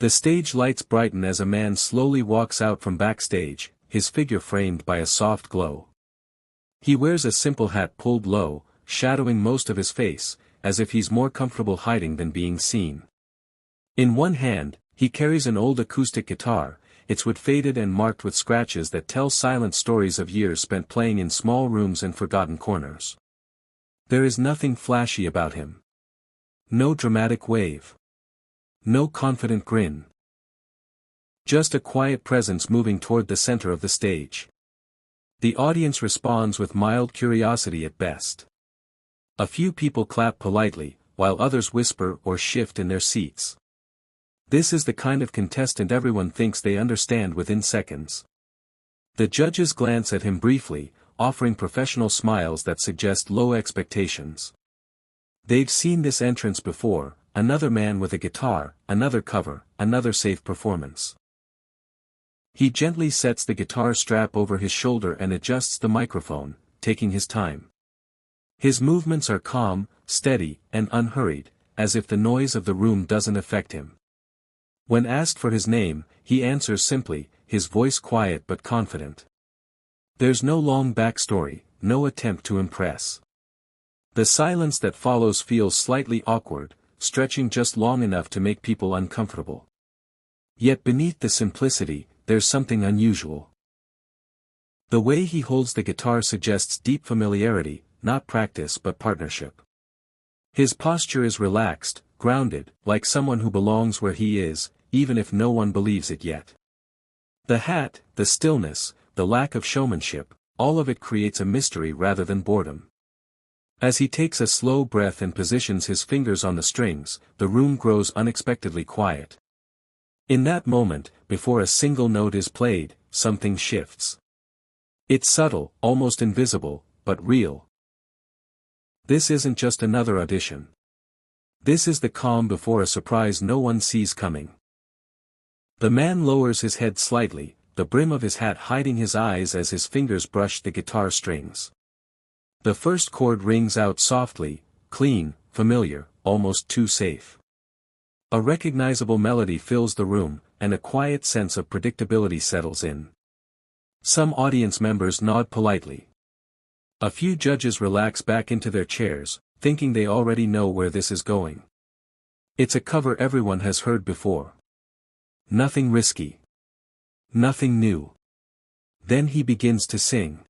The stage lights brighten as a man slowly walks out from backstage, his figure framed by a soft glow. He wears a simple hat pulled low, shadowing most of his face, as if he's more comfortable hiding than being seen. In one hand, he carries an old acoustic guitar, its wood faded and marked with scratches that tell silent stories of years spent playing in small rooms and forgotten corners. There is nothing flashy about him. No dramatic wave. No confident grin. Just a quiet presence moving toward the center of the stage. The audience responds with mild curiosity at best. A few people clap politely, while others whisper or shift in their seats. This is the kind of contestant everyone thinks they understand within seconds. The judges glance at him briefly, offering professional smiles that suggest low expectations. They've seen this entrance before, another man with a guitar, another cover, another safe performance. He gently sets the guitar strap over his shoulder and adjusts the microphone, taking his time. His movements are calm, steady, and unhurried, as if the noise of the room doesn't affect him. When asked for his name, he answers simply, his voice quiet but confident. There's no long backstory, no attempt to impress. The silence that follows feels slightly awkward, stretching just long enough to make people uncomfortable. Yet beneath the simplicity, there's something unusual. The way he holds the guitar suggests deep familiarity, not practice but partnership. His posture is relaxed, grounded, like someone who belongs where he is, even if no one believes it yet. The hat, the stillness, the lack of showmanship, all of it creates a mystery rather than boredom. As he takes a slow breath and positions his fingers on the strings, the room grows unexpectedly quiet. In that moment, before a single note is played, something shifts. It's subtle, almost invisible, but real. This isn't just another audition. This is the calm before a surprise no one sees coming. The man lowers his head slightly, the brim of his hat hiding his eyes as his fingers brush the guitar strings. The first chord rings out softly, clean, familiar, almost too safe. A recognizable melody fills the room, and a quiet sense of predictability settles in. Some audience members nod politely. A few judges relax back into their chairs, thinking they already know where this is going. It's a cover everyone has heard before. Nothing risky. Nothing new. Then he begins to sing.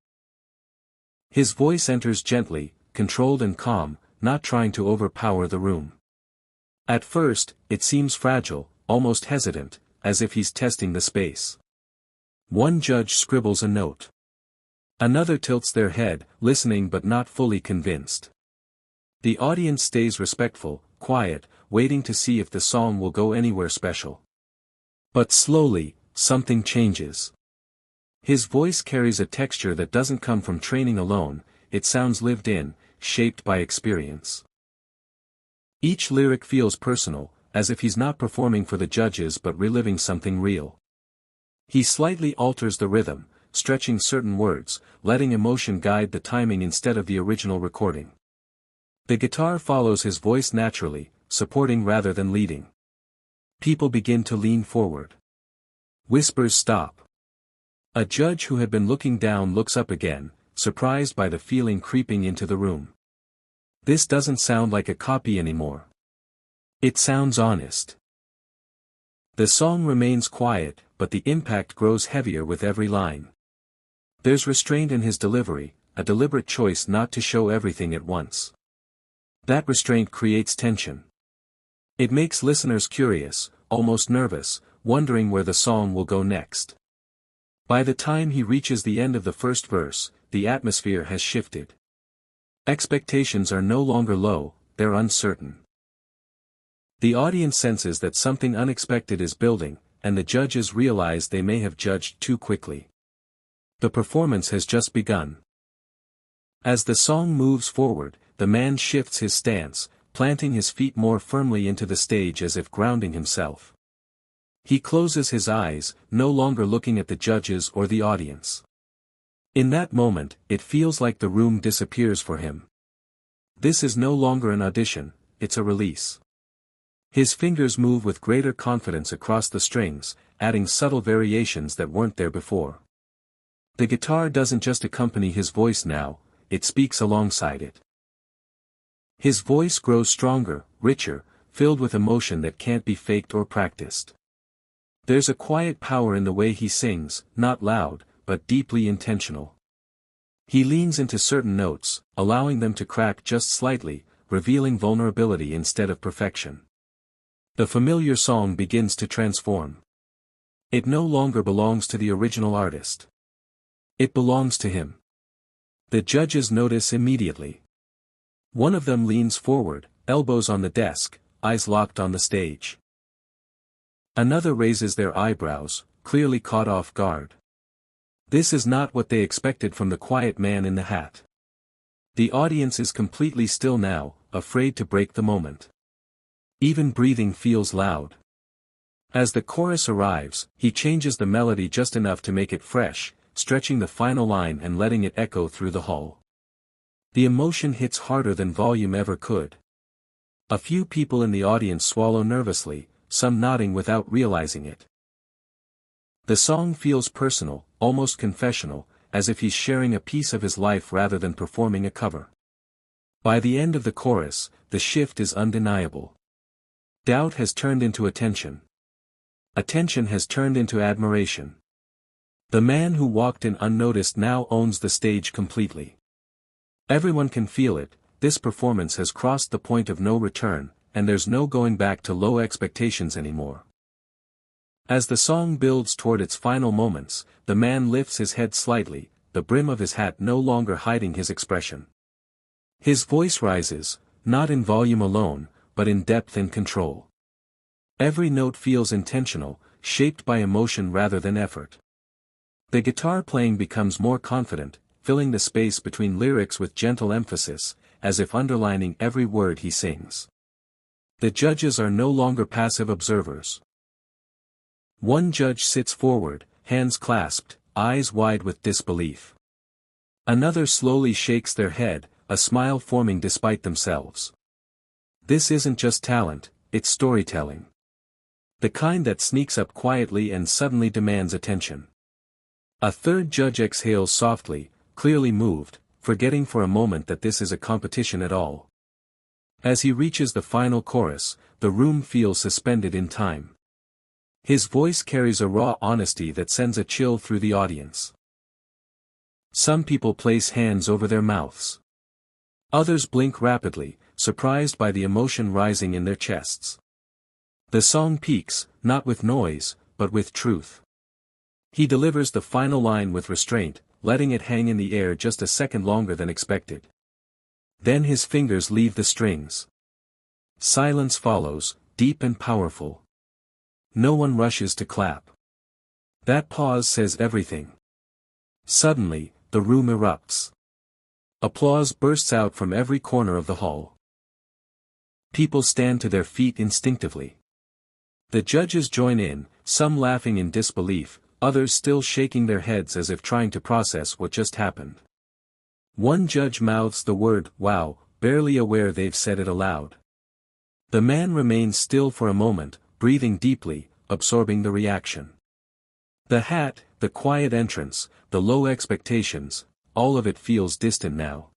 His voice enters gently, controlled and calm, not trying to overpower the room. At first, it seems fragile, almost hesitant, as if he's testing the space. One judge scribbles a note. Another tilts their head, listening but not fully convinced. The audience stays respectful, quiet, waiting to see if the song will go anywhere special. But slowly, something changes. His voice carries a texture that doesn't come from training alone, it sounds lived in, shaped by experience. Each lyric feels personal, as if he's not performing for the judges but reliving something real. He slightly alters the rhythm, stretching certain words, letting emotion guide the timing instead of the original recording. The guitar follows his voice naturally, supporting rather than leading. People begin to lean forward. Whispers stop. A judge who had been looking down looks up again, surprised by the feeling creeping into the room. This doesn't sound like a copy anymore. It sounds honest. The song remains quiet, but the impact grows heavier with every line. There's restraint in his delivery, a deliberate choice not to show everything at once. That restraint creates tension. It makes listeners curious, almost nervous, wondering where the song will go next. By the time he reaches the end of the first verse, the atmosphere has shifted. Expectations are no longer low, they're uncertain. The audience senses that something unexpected is building, and the judges realize they may have judged too quickly. The performance has just begun. As the song moves forward, the man shifts his stance, planting his feet more firmly into the stage as if grounding himself. He closes his eyes, no longer looking at the judges or the audience. In that moment, it feels like the room disappears for him. This is no longer an audition, it's a release. His fingers move with greater confidence across the strings, adding subtle variations that weren't there before. The guitar doesn't just accompany his voice now, it speaks alongside it. His voice grows stronger, richer, filled with emotion that can't be faked or practiced. There's a quiet power in the way he sings, not loud, but deeply intentional. He leans into certain notes, allowing them to crack just slightly, revealing vulnerability instead of perfection. The familiar song begins to transform. It no longer belongs to the original artist. It belongs to him. The judges notice immediately. One of them leans forward, elbows on the desk, eyes locked on the stage. Another raises their eyebrows, clearly caught off guard. This is not what they expected from the quiet man in the hat. The audience is completely still now, afraid to break the moment. Even breathing feels loud. As the chorus arrives, he changes the melody just enough to make it fresh, stretching the final line and letting it echo through the hall. The emotion hits harder than volume ever could. A few people in the audience swallow nervously, some nodding without realizing it. The song feels personal, almost confessional, as if he's sharing a piece of his life rather than performing a cover. By the end of the chorus, the shift is undeniable. Doubt has turned into attention. Attention has turned into admiration. The man who walked in unnoticed now owns the stage completely. Everyone can feel it, this performance has crossed the point of no return, and there's no going back to low expectations anymore. As the song builds toward its final moments, the man lifts his head slightly, the brim of his hat no longer hiding his expression. His voice rises, not in volume alone, but in depth and control. Every note feels intentional, shaped by emotion rather than effort. The guitar playing becomes more confident, filling the space between lyrics with gentle emphasis, as if underlining every word he sings. The judges are no longer passive observers. One judge sits forward, hands clasped, eyes wide with disbelief. Another slowly shakes their head, a smile forming despite themselves. This isn't just talent, it's storytelling. The kind that sneaks up quietly and suddenly demands attention. A third judge exhales softly, clearly moved, forgetting for a moment that this is a competition at all. As he reaches the final chorus, the room feels suspended in time. His voice carries a raw honesty that sends a chill through the audience. Some people place hands over their mouths. Others blink rapidly, surprised by the emotion rising in their chests. The song peaks, not with noise, but with truth. He delivers the final line with restraint, letting it hang in the air just a second longer than expected. Then his fingers leave the strings. Silence follows, deep and powerful. No one rushes to clap. That pause says everything. Suddenly, the room erupts. Applause bursts out from every corner of the hall. People stand to their feet instinctively. The judges join in, some laughing in disbelief, others still shaking their heads as if trying to process what just happened. One judge mouths the word, "Wow," barely aware they've said it aloud. The man remains still for a moment, breathing deeply, absorbing the reaction. The hat, the quiet entrance, the low expectations, all of it feels distant now.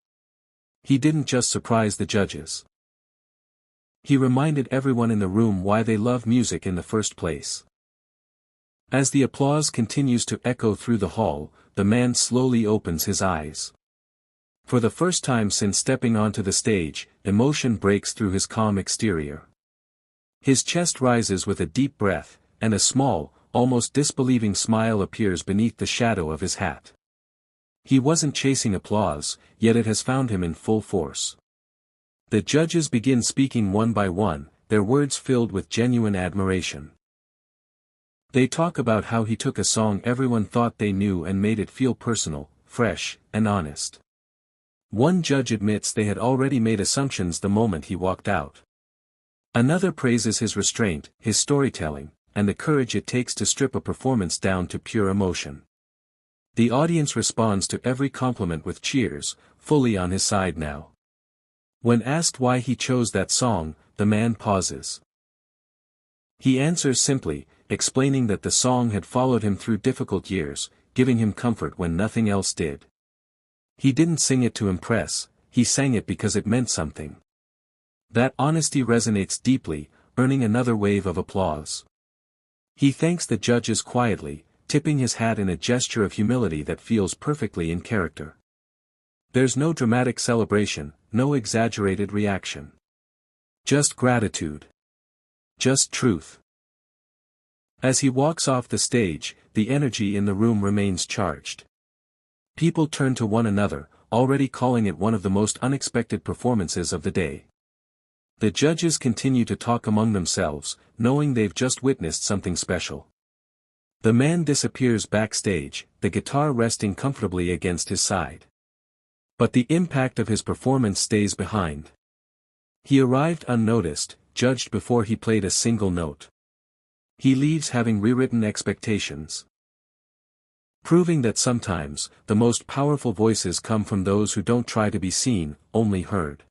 He didn't just surprise the judges. He reminded everyone in the room why they love music in the first place. As the applause continues to echo through the hall, the man slowly opens his eyes. For the first time since stepping onto the stage, emotion breaks through his calm exterior. His chest rises with a deep breath, and a small, almost disbelieving smile appears beneath the shadow of his hat. He wasn't chasing applause, yet it has found him in full force. The judges begin speaking one by one, their words filled with genuine admiration. They talk about how he took a song everyone thought they knew and made it feel personal, fresh, and honest. One judge admits they had already made assumptions the moment he walked out. Another praises his restraint, his storytelling, and the courage it takes to strip a performance down to pure emotion. The audience responds to every compliment with cheers, fully on his side now. When asked why he chose that song, the man pauses. He answers simply, explaining that the song had followed him through difficult years, giving him comfort when nothing else did. He didn't sing it to impress, he sang it because it meant something. That honesty resonates deeply, earning another wave of applause. He thanks the judges quietly, tipping his hat in a gesture of humility that feels perfectly in character. There's no dramatic celebration, no exaggerated reaction. Just gratitude. Just truth. As he walks off the stage, the energy in the room remains charged. People turn to one another, already calling it one of the most unexpected performances of the day. The judges continue to talk among themselves, knowing they've just witnessed something special. The man disappears backstage, the guitar resting comfortably against his side. But the impact of his performance stays behind. He arrived unnoticed, judged before he played a single note. He leaves having rewritten expectations. Proving that sometimes, the most powerful voices come from those who don't try to be seen, only heard.